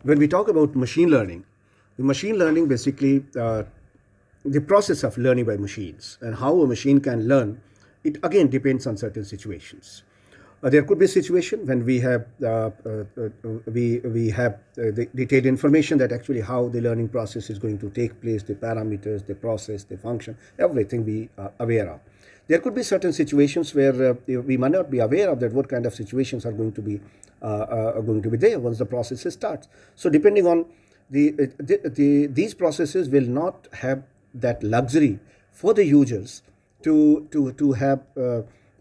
When we talk about machine learning, the machine learning basically the process of learning by machines and how a machine can learn, it again depends on certain situations. There could be a situation when we have the detailed information that actually how the learning process is going to take place, the parameters, the process, the function, everything we are aware of. There could be certain situations where we might not be aware of that what kind of situations are going to be there once the process starts. So depending on these processes will not have that luxury for the users to have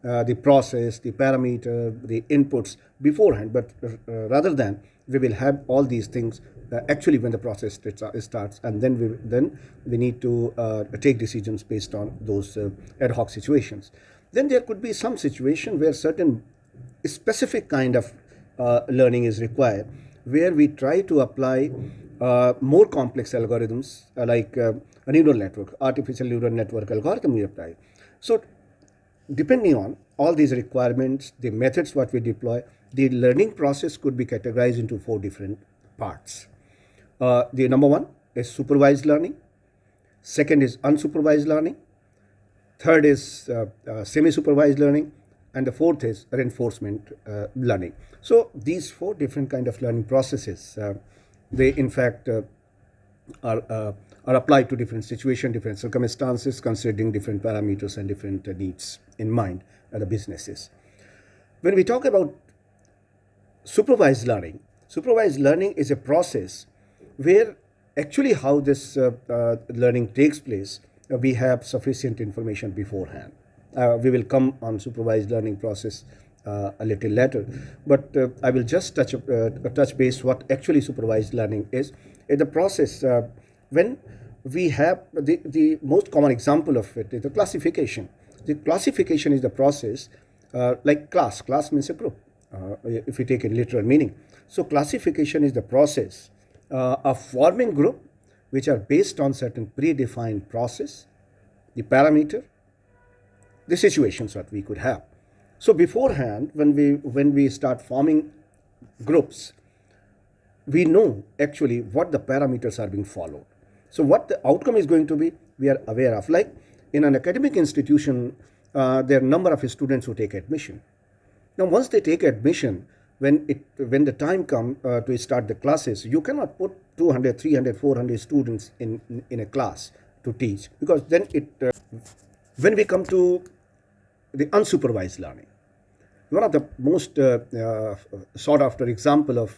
the process, the parameter, the inputs beforehand, but rather than we will have all these things actually when the process starts, and then we need to take decisions based on those ad hoc situations. Then there could be some situation where certain specific kind of learning is required, where we try to apply more complex algorithms like a neural network, artificial neural network algorithm we apply. So depending on all these requirements, the methods what we deploy, the learning process could be categorized into 4 different parts. The number one is supervised learning. Second is unsupervised learning. Third is semi-supervised learning. And the fourth is reinforcement learning. So these 4 different kind of learning processes, they in fact are applied to different situations, different circumstances, considering different parameters and different needs in mind at the businesses. When we talk about supervised learning is a process where actually how this learning takes place, we have sufficient information beforehand. We will come on supervised learning process a little later, but I will just touch base what actually supervised learning is. The process when we have the most common example of it is the classification. The classification is the process like class. Class means a group, if we take a literal meaning. So classification is the process of forming group which are based on certain predefined process, the parameter, the situations that we could have. So beforehand, when we start forming groups, we know actually what the parameters are being followed. So what the outcome is going to be, we are aware of. Like in an academic institution, there are a number of students who take admission. Now, once they take admission, when the time comes to start the classes, you cannot put 200, 300, 400 students in a class to teach, because then when we come to the unsupervised learning, one of the most sought after example of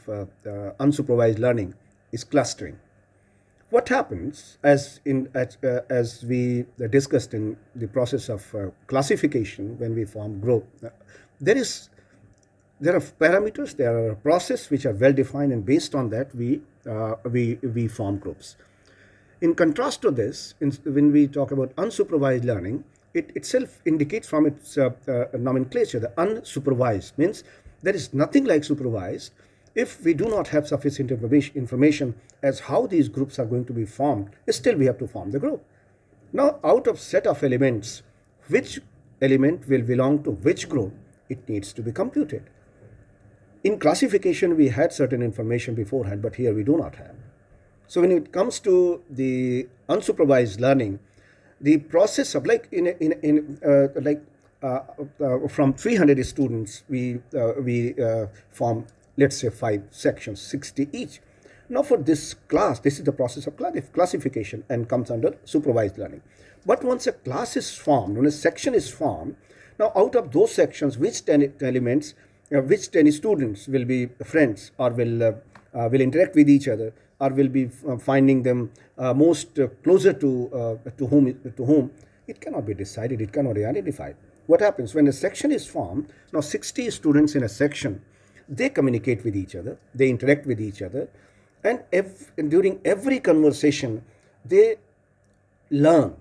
unsupervised learning is clustering. What happens, as we discussed in the process of classification, when we form group, there are parameters, there are a process which are well defined, and based on that we form groups. In contrast to this, when we talk about unsupervised learning, it itself indicates from its nomenclature, the unsupervised means there is nothing like supervised if we do not have sufficient information as how these groups are going to be formed. Still we have to form the group. Now, out of set of elements, which element will belong to which group, it needs to be computed. In classification, we had certain information beforehand, but here we do not have. So when it comes to the unsupervised learning, the process of from 300 students, we form, let's say, 5 sections, 60 each. Now for this class, this is the process of classification and comes under supervised learning. But once a class is formed, when a section is formed, now out of those sections, which 10 elements, which 10 students will be friends or will interact with each other, or will be finding them most closer to whom, it cannot be decided, it cannot be identified. What happens when a section is formed? Now 60 students in a section, they communicate with each other, they interact with each other, and during every conversation, they learn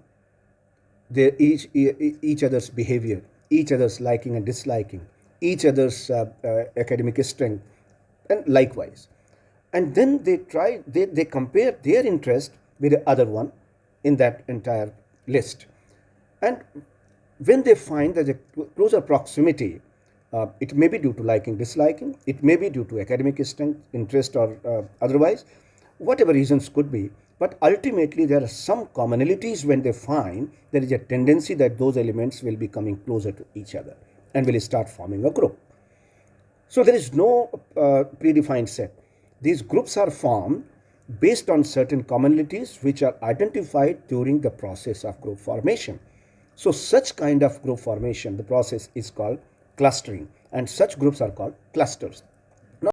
each other's behavior, each other's liking and disliking, each other's academic strength, and likewise. And then they compare their interest with the other one in that entire list. And when they find that the closer proximity It may be due to liking, disliking. It may be due to academic strength, interest, or otherwise. Whatever reasons could be. But ultimately, there are some commonalities when they find there is a tendency that those elements will be coming closer to each other and will start forming a group. So there is no predefined set. These groups are formed based on certain commonalities which are identified during the process of group formation. So such kind of group formation, the process is called clustering, and such groups are called clusters.